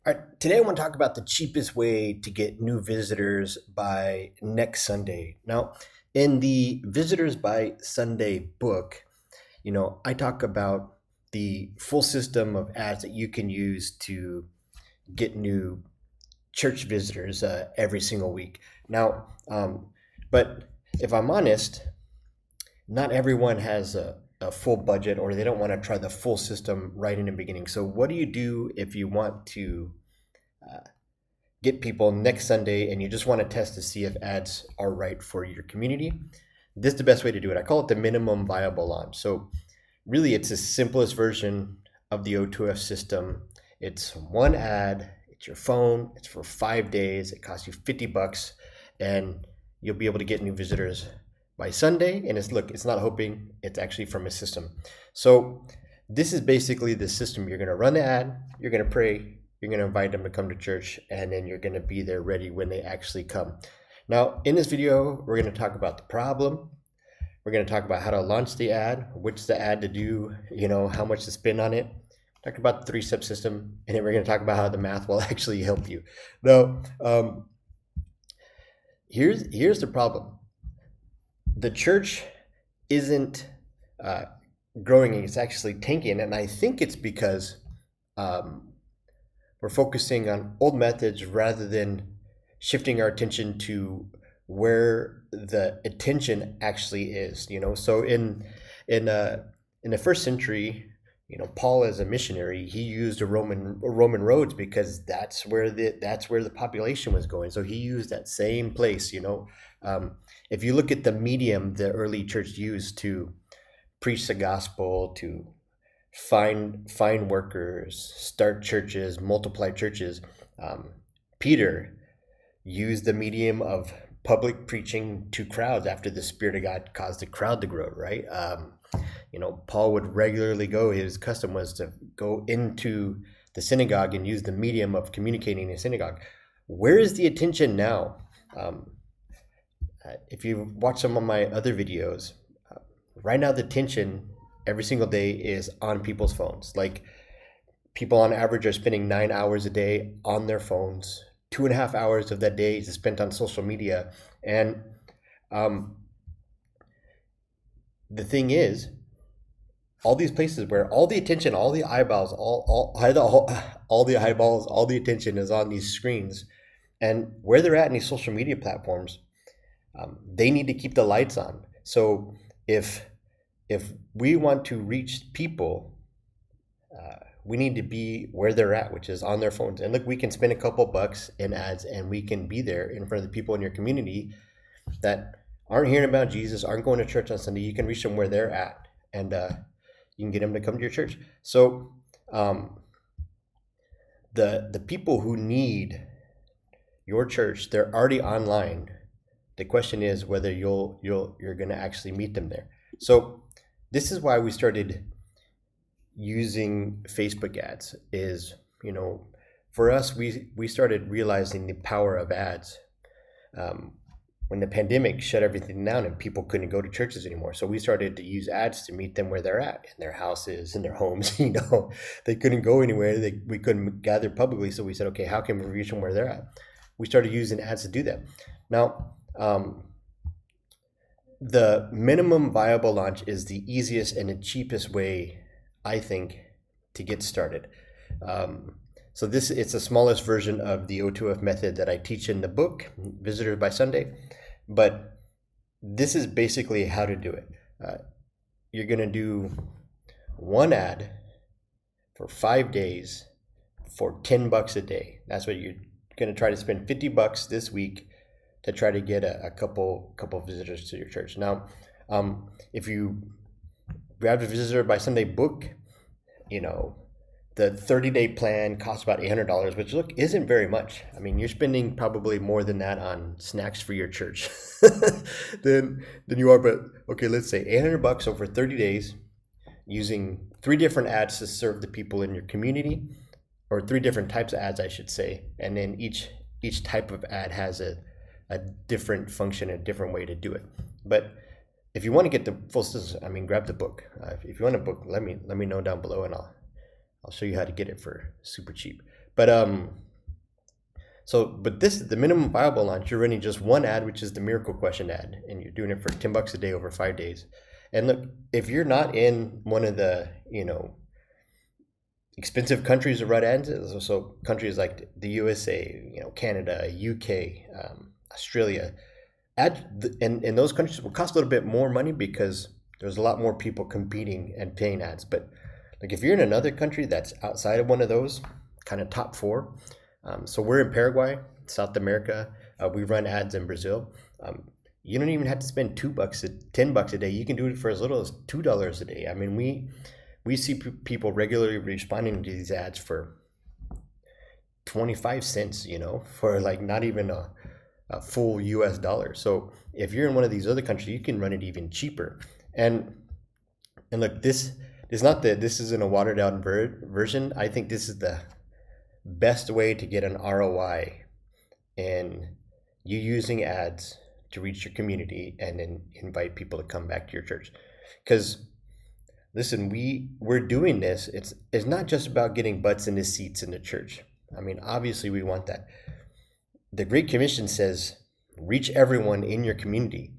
All right, today I want to talk about the cheapest way to get new visitors by next Sunday. Now, in the Visitors by Sunday book, I talk about the full system of ads that you can use to get new church visitors every single week. Now, but if I'm honest, not everyone has a full budget or they don't want to try the full system right in the beginning. So, what do you do if you want to get people next Sunday and you just want to test to see if ads are right for your community? This is the best way to do it. I call it the minimum viable launch. So really it's the simplest version of the O2F system. It's one ad, it's your phone, it's for 5 days, it costs you $50, and you'll be able to get new visitors by Sunday. And it's not hoping, it's actually from a system. So this is basically the system. You're going to run the ad, you're going to pray, you're going to invite them to come to church, and then you're going to be there ready when they actually come. Now, in this video, we're going to talk about the problem. We're going to talk about how to launch the ad, which the ad to do, how much to spend on it. Talk about the three-step system, and then we're going to talk about how the math will actually help you. Now, here's the problem. The church isn't growing; it's actually tanking, and I think it's because we're focusing on old methods rather than shifting our attention to where the attention actually is. So in the first century, Paul as a missionary, he used Roman roads because that's where the population was going. So he used that same place. If you look at the medium the early church used to preach the gospel, to find workers, start churches, multiply churches. Peter used the medium of public preaching to crowds after the Spirit of God caused the crowd to grow, right? Paul would regularly go, his custom was to go into the synagogue and use the medium of communicating in the synagogue. Where is the attention now? If you watch some of my other videos, right now the attention every single day is on people's phones. Like, people on average are spending 9 hours a day on their phones. 2.5 hours of that day is spent on social media. And the thing is, all these places where all the attention, all the eyeballs, all the eyeballs, all the attention is on these screens, and where they're at in these social media platforms, they need to keep the lights on. So if we want to reach people, we need to be where they're at, which is on their phones. And look, we can spend a couple bucks in ads and we can be there in front of the people in your community that aren't hearing about Jesus, aren't going to church on Sunday. You can reach them where they're at, and you can get them to come to your church. So the people who need your church, they're already online. The question is whether you're going to actually meet them there. So this is why we started using Facebook ads. Is, for us, we started realizing the power of ads when the pandemic shut everything down and people couldn't go to churches anymore. So we started to use ads to meet them where they're at, in their houses, in their homes. They couldn't go anywhere. We couldn't gather publicly. So we said, okay, how can we reach them where they're at? We started using ads to do that. Now, the minimum viable launch is the easiest and the cheapest way, I think, to get started. So it's the smallest version of the O2F method that I teach in the book, Visitors by Sunday. But this is basically how to do it. You're going to do one ad for 5 days for $10 a day. That's what you're going to try to spend $50 this week to try to get a couple visitors to your church. Now, if you grab the Visitor by Sunday book, the 30-day plan costs about $800, which isn't very much. I mean, you're spending probably more than that on snacks for your church than you are. But okay, let's say $800 over 30 days, using 3 different ads to serve the people in your community, or 3 different types of ads, I should say. And then each type of ad has a different function, a different way to do it. But if you want to get the full system, grab the book. If you want a book, let me know down below, and I'll show you how to get it for super cheap. But but this is the minimum viable launch. You're running just one ad, which is the Miracle Question ad, and you're doing it for $10 a day over 5 days. And look, if you're not in one of the, expensive countries to run ads, so countries like the USA, Canada, UK, Australia, and those countries will cost a little bit more money because there's a lot more people competing and paying ads. But like if you're in another country that's outside of one of those kind of top four, so we're in Paraguay, South America. We run ads in Brazil. You don't even have to spend $2, $10 a day. You can do it for as little as $2 a day. I mean, we see people regularly responding to these ads for 25 cents, for like not even a full US dollar. So if you're in one of these other countries, you can run it even cheaper. And look, this isn't a watered down version. I think this is the best way to get an ROI in you using ads to reach your community and then invite people to come back to your church. Because listen, we're doing this. It's not just about getting butts in the seats in the church. I mean, obviously we want that. The Great Commission says, reach everyone in your community.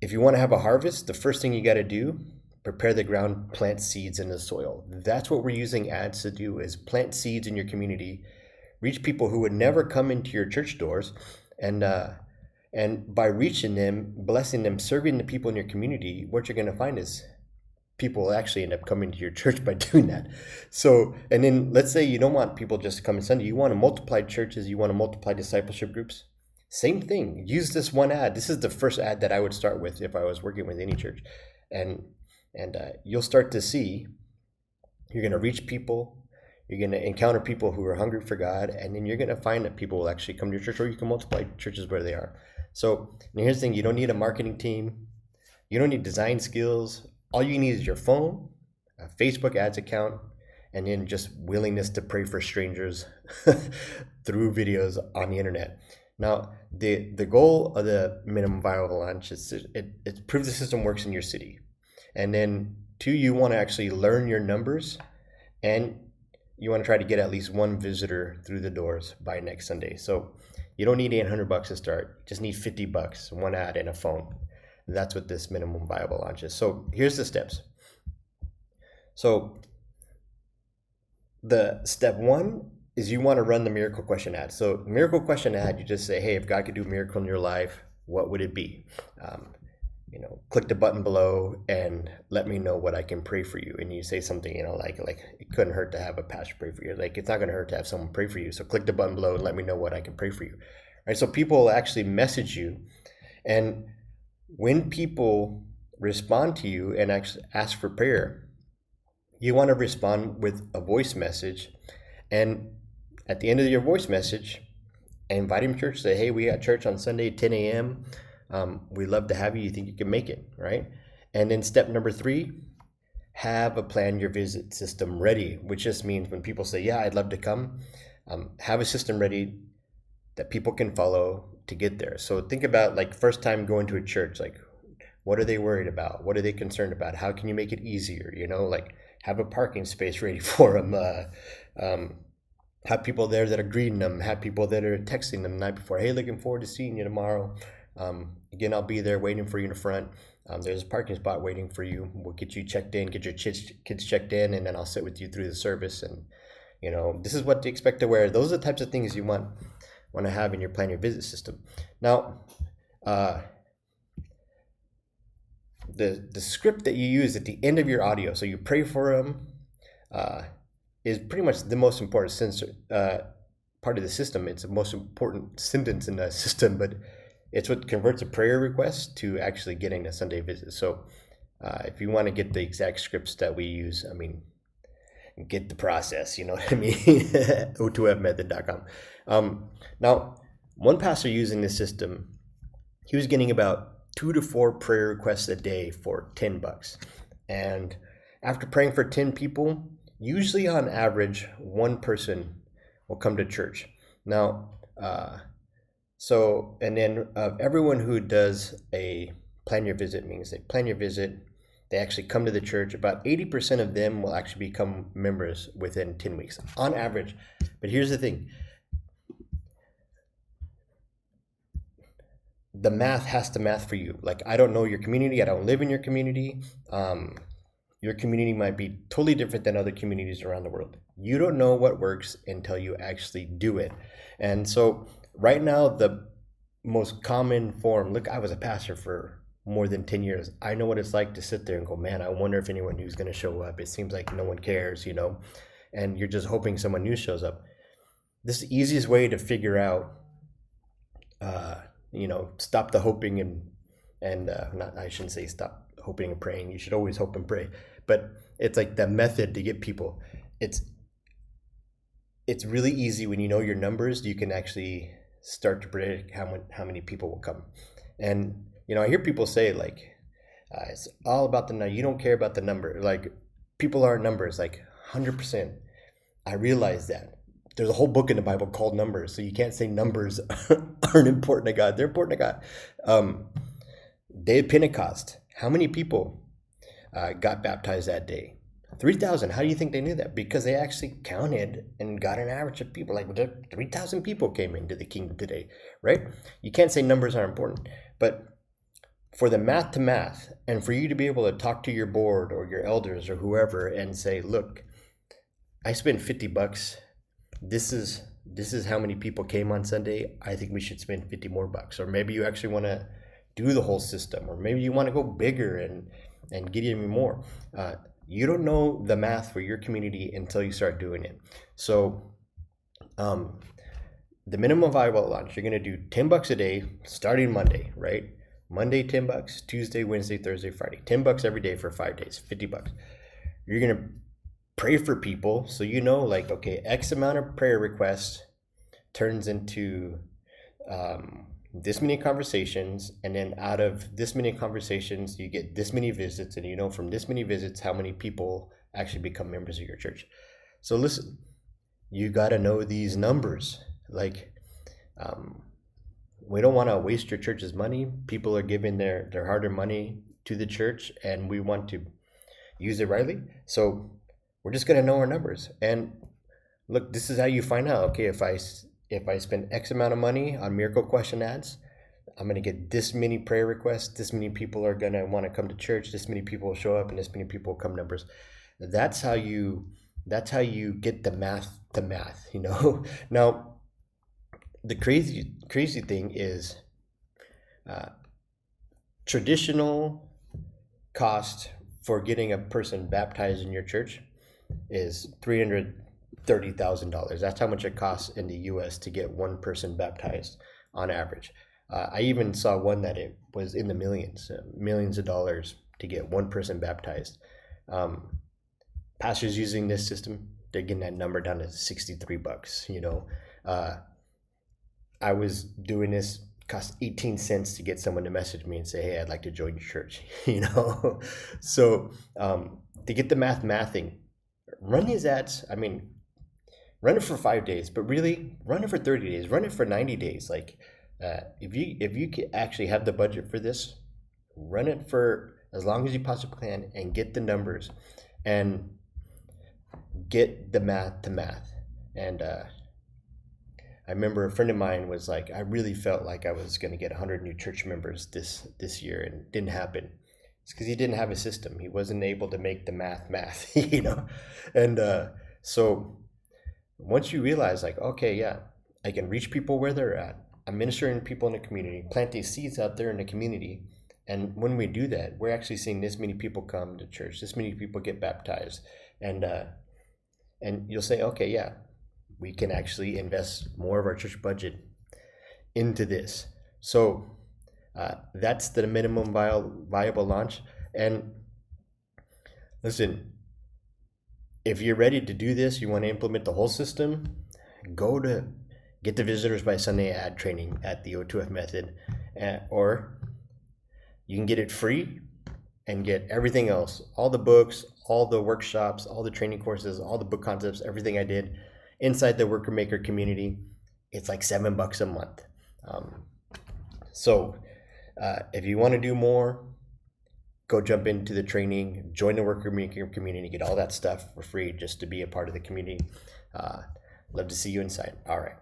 If you want to have a harvest, the first thing you got to do, prepare the ground, plant seeds in the soil. That's what we're using ads to do, is plant seeds in your community, reach people who would never come into your church doors, and by reaching them, blessing them, serving the people in your community, what you're going to find is people will actually end up coming to your church by doing that. So, and then let's say you don't want people just to come on Sunday. You want to multiply churches. You want to multiply discipleship groups. Same thing. Use this one ad. This is the first ad that I would start with if I was working with any church. And you'll start to see you're going to reach people. You're going to encounter people who are hungry for God. And then you're going to find that people will actually come to your church, or you can multiply churches where they are. So here's the thing. You don't need a marketing team. You don't need design skills. All you need is your phone, a Facebook ads account, and then just willingness to pray for strangers through videos on the internet. Now, the goal of the minimum viable launch is it prove the system works in your city. And then 2, you want to actually learn your numbers, and you want to try to get at least one visitor through the doors by next Sunday. So you don't need $800 to start. You just need $50, one ad and a phone. That's what this minimum viable launch is. So here's the steps. So the step 1 is you want to run the Miracle Question ad. So Miracle Question ad, you just say, hey, if God could do a miracle in your life, what would it be? Click the button below and let me know what I can pray for you. And you say something, like it couldn't hurt to have a pastor pray for you. Like, it's not going to hurt to have someone pray for you. So click the button below and let me know what I can pray for you. All right. So people will actually message you, and when people respond to you and actually ask for prayer, you want to respond with a voice message. And at the end of your voice message, invite him to church. Say, hey, we got church on Sunday at 10 a.m. We'd love to have you. You think you can make it, right? And then step number 3, have a plan your visit system ready, which just means when people say, yeah, I'd love to come, have a system ready that people can follow to get there. So think about, like, first time going to a church, like, what are they worried about? What are they concerned about? How can you make it easier? Like, have a parking space ready for them. Have people there that are greeting them. Have people that are texting them the night before. Hey, looking forward to seeing you tomorrow. Again, I'll be there waiting for you in the front. There's a parking spot waiting for you. We'll get you checked in, get your kids checked in, and then I'll sit with you through the service. And, this is what to expect to wear. Those are the types of things you want to have in your plan your visit system. Now, the script that you use at the end of your audio, so you pray for them, is pretty much the most important part of the system. It's the most important sentence in the system, but it's what converts a prayer request to actually getting a Sunday visit. So if you want to get the exact scripts that we use, get the process, you know what I mean? o2fmethod.com. Now, one pastor using this system, he was getting about 2 to 4 prayer requests a day for $10. And after praying for 10 people, usually on average, one person will come to church. Now, and then everyone who does a plan your visit means they plan your visit, they actually come to the church. About 80% of them will actually become members within 10 weeks on average. But here's the thing. The math has to math for you. Like, I don't know your community. I don't live in your community. Your community might be totally different than other communities around the world. You don't know what works until you actually do it. And so right now, the most common form, look, I was a pastor for more than 10 years. I know what it's like to sit there and go, man, I wonder if anyone new's going to show up. It seems like no one cares, and you're just hoping someone new shows up. This is the easiest way to figure out, stop the hoping and not, I shouldn't say stop hoping and praying. You should always hope and pray, but it's like the method to get people. It's really easy when you know your numbers. You can actually start to predict how many people will come. And I hear people say like, it's all about the number. You don't care about the number. Like, people are numbers, like 100%. I realize that. There's a whole book in the Bible called Numbers, so you can't say numbers aren't important to God. They're important to God. Day of Pentecost, how many people got baptized that day? 3,000. How do you think they knew that? Because they actually counted and got an average of people. Like, 3,000 people came into the kingdom today, right? You can't say numbers are important, but for the math to math, and for you to be able to talk to your board or your elders or whoever and say, look, I spent $50. This is how many people came on Sunday. I think we should spend 50 more bucks. Or maybe you actually want to do the whole system, or maybe you want to go bigger and get even more. You don't know the math for your community until you start doing it. So the minimum viable launch, you're going to do $10 a day starting Monday, right? Monday, $10, Tuesday, Wednesday, Thursday, Friday, $10 every day for 5 days, $50. You're going to pray for people. So, like, okay, X amount of prayer requests turns into this many conversations. And then out of this many conversations, you get this many visits. And from this many visits, how many people actually become members of your church. So listen, you got to know these numbers. Like, we don't want to waste your church's money. People are giving their hard-earned money to the church, and we want to use it rightly. So we're just going to know our numbers. And look, this is how you find out, okay, if I spend X amount of money on Miracle Question ads, I'm going to get this many prayer requests, this many people are going to want to come to church, this many people will show up, and this many people will come numbers. That's how you get the math to math, Now, the crazy thing is traditional cost for getting a person baptized in your church is $330,000. That's how much it costs in the U.S. to get one person baptized on average. I even saw one that it was in the millions of dollars to get one person baptized. Pastors using this system, they're getting that number down to $63. I was doing this, cost 18 cents to get someone to message me and say, hey, I'd like to join your church, So to get the mathing, run these ads. I mean, run it for 5 days, but really run it for 30 days, run it for 90 days. Like, if you actually have the budget for this, run it for as long as you possibly can and get the numbers and get the math to math. And I remember a friend of mine was like, I really felt like I was going to get 100 new church members this year, and it didn't happen. It's because he didn't have a system. He wasn't able to make the math, And so once you realize, like, okay, yeah, I can reach people where they're at. I'm ministering to people in the community, plant these seeds out there in the community. And when we do that, we're actually seeing this many people come to church, this many people get baptized. And you'll say, okay, yeah, we can actually invest more of our church budget into this. So that's the minimum viable launch. And listen, if you're ready to do this, you want to implement the whole system, go to get the Visitors by Sunday ad training at the O2F method, or you can get it free and get everything else, all the books, all the workshops, all the training courses, all the book concepts, everything I did inside the Worker Maker community. It's like $7 a month. So if you want to do more, go jump into the training, join the worker maker community, get all that stuff for free just to be a part of the community. Love to see you inside. All right.